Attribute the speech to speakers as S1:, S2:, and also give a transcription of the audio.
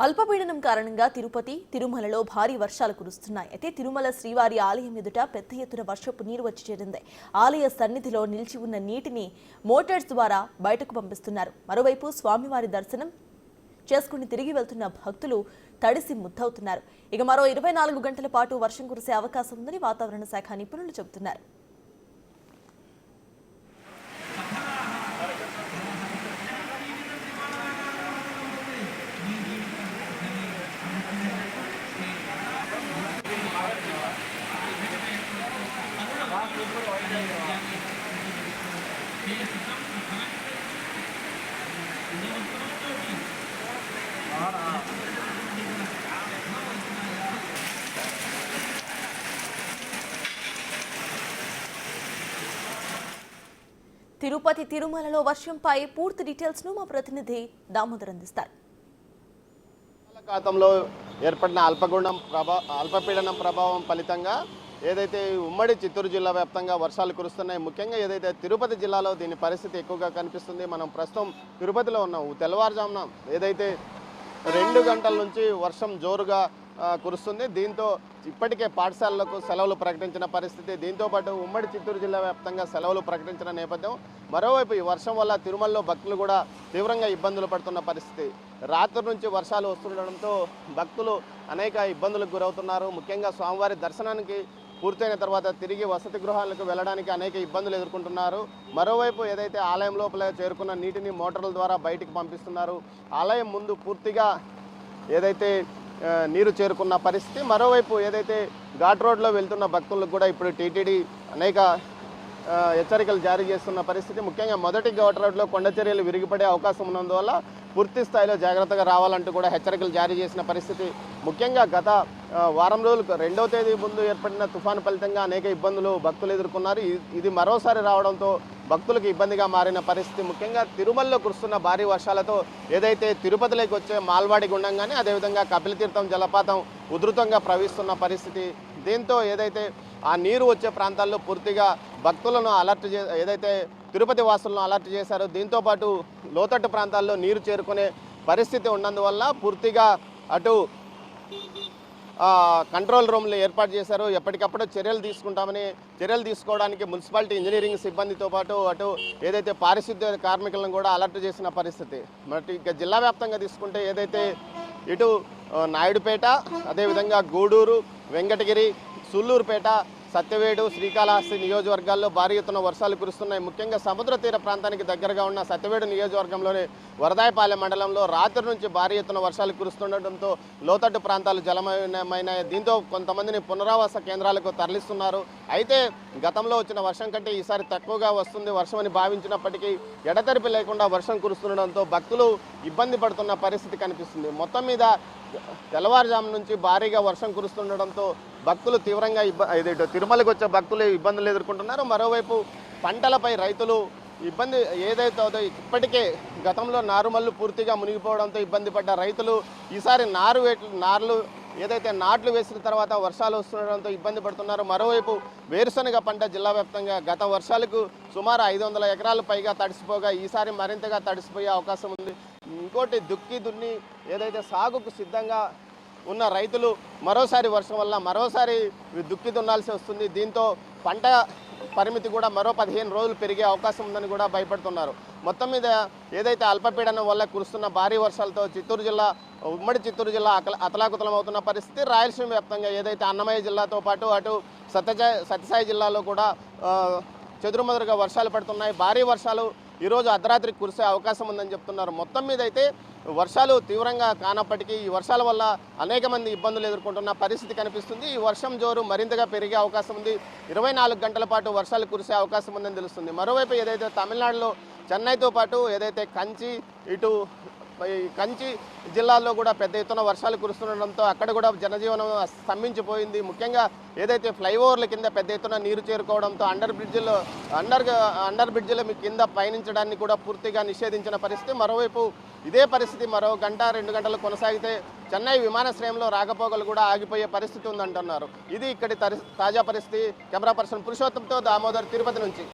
S1: అల్పపీడనం కారణంగా తిరుపతి, తిరుమలలో భారీ వర్షాలు కురుస్తున్నాయి. అయితే తిరుమల శ్రీవారి ఆలయం ఎదుట పెద్ద ఎత్తున వర్షపు నీరు వచ్చి చేరింది. ఆలయ సన్నిధిలో నిలిచి ఉన్న నీటిని మోటార్స్ ద్వారా బయటకు పంపిస్తున్నారు. మరోవైపు స్వామివారి దర్శనం చేసుకుని తిరిగి వెళ్తున్న భక్తులు తడిసి ముద్దవుతున్నారు. ఇక మరో 24 గంటల పాటు వర్షం కురిసే అవకాశం ఉందని వాతావరణ శాఖ నిపుణులు చెబుతున్నారు. తిరుపతి, తిరుమలలో వర్షంపై పూర్తి డీటెయిల్స్ ను మా ప్రతినిధి దామోదర్ అందిస్తారు.
S2: బంగాళాఖాతంలో ఏర్పడిన అల్పపీడనం ప్రభావం ఫలితంగా ఏదైతే ఉమ్మడి చిత్తూరు జిల్లా వ్యాప్తంగా వర్షాలు కురుస్తున్నాయి. ముఖ్యంగా ఏదైతే తిరుపతి జిల్లాలో దీని పరిస్థితి ఎక్కువగా కనిపిస్తుంది. మనం ప్రస్తుతం తిరుపతిలో ఉన్నాం. తెల్లవారుజామున ఏదైతే 2 గంటల నుంచి వర్షం జోరుగా కురుస్తుంది. దీంతో ఇప్పటికే పాఠశాలలకు సెలవులు ప్రకటించిన పరిస్థితి. దీంతోపాటు ఉమ్మడి చిత్తూరు జిల్లా వ్యాప్తంగా సెలవులు ప్రకటించిన నేపథ్యం. మరోవైపు ఈ వర్షం వల్ల తిరుమలలో భక్తులు కూడా తీవ్రంగా ఇబ్బందులు పడుతున్న పరిస్థితి. రాత్రి నుంచి వర్షాలు వస్తుండడంతో భక్తులు అనేక ఇబ్బందులకు గురవుతున్నారు. ముఖ్యంగా స్వామివారి దర్శనానికి పూర్తయిన తర్వాత తిరిగి వసతి గృహాలకు వెళ్ళడానికి అనేక ఇబ్బందులు ఎదుర్కొంటున్నారు. మరోవైపు ఏదైతే ఆలయం లోపల చేరుకున్న నీటిని మోటార్ల ద్వారా బయటికి పంపిస్తున్నారు. ఆలయం ముందు పూర్తిగా ఏదైతే నీరు చేరుకున్న పరిస్థితి. మరోవైపు ఏదైతే ఘాట్ రోడ్లో వెళ్తున్న భక్తులకు కూడా ఇప్పుడు టీటీడీ అనేక హెచ్చరికలు జారీ చేస్తున్న పరిస్థితి. ముఖ్యంగా మొదటి ఘాట్ రోడ్లో కొండ చర్యలు విరిగిపడే అవకాశం ఉన్నందువల్ల పూర్తి స్థాయిలో జాగ్రత్తగా రావాలంటూ కూడా హెచ్చరికలు జారీ చేసిన పరిస్థితి. ముఖ్యంగా గత వారం రోజులు 2వ తేదీ ముందు ఏర్పడిన తుఫాను ఫలితంగా అనేక ఇబ్బందులు భక్తులు ఎదుర్కొన్నారు. ఇది మరోసారి రావడంతో భక్తులకు ఇబ్బందిగా మారిన పరిస్థితి. ముఖ్యంగా తిరుమలలో కురుస్తున్న భారీ వర్షాలతో ఏదైతే తిరుపతిలోకి వచ్చే మాల్వాడి గుండం కానీ అదేవిధంగా కపిలతీర్థం జలపాతం ఉధృతంగా ప్రవహిస్తున్న పరిస్థితి. దీంతో ఏదైతే ఆ నీరు వచ్చే ప్రాంతాల్లో పూర్తిగా భక్తులను ఏదైతే తిరుపతి వాసులను అలర్ట్ చేశారో దీంతోపాటు లోతట్టు ప్రాంతాల్లో నీరు చేరుకునే పరిస్థితి ఉన్నందువల్ల పూర్తిగా అటు కంట్రోల్ రూమ్లు ఏర్పాటు చేశారు. ఎప్పటికప్పుడు చర్యలు తీసుకోవడానికి మున్సిపాలిటీ ఇంజనీరింగ్ సిబ్బందితో పాటు అటు ఏదైతే పారిశుద్ధ్య కార్మికులను కూడా అలర్ట్ చేసిన పరిస్థితి. మరి ఇక జిల్లా వ్యాప్తంగా తీసుకుంటే ఏదైతే ఇటు నాయుడుపేట, అదేవిధంగా గూడూరు, వెంకటగిరి, సుల్లూరుపేట, సత్యవేడు, శ్రీకాళహస్తి నియోజకవర్గాల్లో భారీ ఎత్తున వర్షాలు కురుస్తున్నాయి. ముఖ్యంగా సముద్ర తీర ప్రాంతానికి దగ్గరగా ఉన్న సత్యవేడు నియోజకవర్గంలోని వరదాయపాలెం మండలంలో రాత్రి నుంచి భారీ ఎత్తున వర్షాలు కురుస్తుండటంతో లోతట్టు ప్రాంతాలు జలమయమైనాయి. దీంతో కొంతమందిని పునరావాస కేంద్రాలకు తరలిస్తున్నారు. అయితే గతంలో వచ్చిన వర్షం కంటే ఈసారి తక్కువగా వస్తుంది వర్షమని భావించినప్పటికీ ఎడతెరిపి లేకుండా వర్షం కురుస్తుండడంతో భక్తులు ఇబ్బంది పడుతున్న పరిస్థితి కనిపిస్తుంది. మొత్తం మీద తెల్లవారుజాము నుంచి భారీగా వర్షం కురుస్తుండడంతో భక్తులు తీవ్రంగా తిరుమలకు వచ్చే భక్తులు ఇబ్బందులు ఎదుర్కొంటున్నారు. మరోవైపు పంటలపై రైతులు ఇబ్బంది ఏదైతే ఇప్పటికే గతంలో నారుమల్లు పూర్తిగా మునిగిపోవడంతో ఇబ్బంది పడ్డ రైతులు ఈసారి నాట్లు వేసిన తర్వాత వర్షాలు వస్తుండడంతో ఇబ్బంది పడుతున్నారు. మరోవైపు వేరుశనగ పంట జిల్లా వ్యాప్తంగా గత వర్షాలకు సుమారు 500 ఎకరాలు పైగా తడిసిపోగా ఈసారి మరింతగా తడిసిపోయే అవకాశం ఉంది. ఇంకోటి దుక్కి దున్ని ఏదైతే సాగుకు సిద్ధంగా ఉన్న రైతులు మరోసారి వర్షం వల్ల మరోసారి దుక్కి దున్నాల్సి వస్తుంది. దీంతో పంట పరిమితి కూడా మరో 15 రోజులు పెరిగే అవకాశం ఉందని కూడా భయపడుతున్నారు. మొత్తం మీద ఏదైతే అల్పపీడనం వల్ల కురుస్తున్న భారీ వర్షాలతో ఉమ్మడి చిత్తూరు జిల్లా అతలాకుతలం అవుతున్న పరిస్థితి. రాయలసీమ వ్యాప్తంగా ఏదైతే అన్నమయ్య జిల్లాతో పాటు అటు సత్యసాయి జిల్లాలో కూడా చెదురుమదురుగా వర్షాలు పడుతున్నాయి. భారీ వర్షాలు ఈరోజు అర్ధరాత్రికి కురిసే అవకాశం ఉందని చెప్తున్నారు. మొత్తం మీద అయితే వర్షాలు తీవ్రంగా కానప్పటికీ ఈ వర్షాల వల్ల అనేక మంది ఇబ్బందులు ఎదుర్కొంటున్న పరిస్థితి కనిపిస్తుంది. ఈ వర్షం జోరు మరింతగా పెరిగే అవకాశం ఉంది. 24 గంటల పాటు వర్షాలు కురిసే అవకాశం ఉందని తెలుస్తుంది. మరోవైపు ఏదైతే తమిళనాడులో చెన్నైతో పాటు ఏదైతే కంచి జిల్లాల్లో కూడా పెద్ద ఎత్తున వర్షాలు కురుస్తుండడంతో అక్కడ కూడా జనజీవనం స్తంభించిపోయింది. ముఖ్యంగా ఏదైతే ఫ్లైఓవర్ల కింద పెద్ద ఎత్తున నీరు చేరుకోవడంతో అండర్ బ్రిడ్జిల కింద పయనించడాన్ని కూడా పూర్తిగా నిషేధించిన పరిస్థితి. మరోవైపు ఇదే పరిస్థితి మరో 1-2 గంటలు కొనసాగితే చెన్నై విమానాశ్రయంలో రాకపోకలు కూడా ఆగిపోయే పరిస్థితి ఉందంటున్నారు. ఇది ఇక్కడి తాజా పరిస్థితి. కెమెరా పర్సన్ పురుషోత్తంతో దామోదర్, తిరుపతి నుంచి.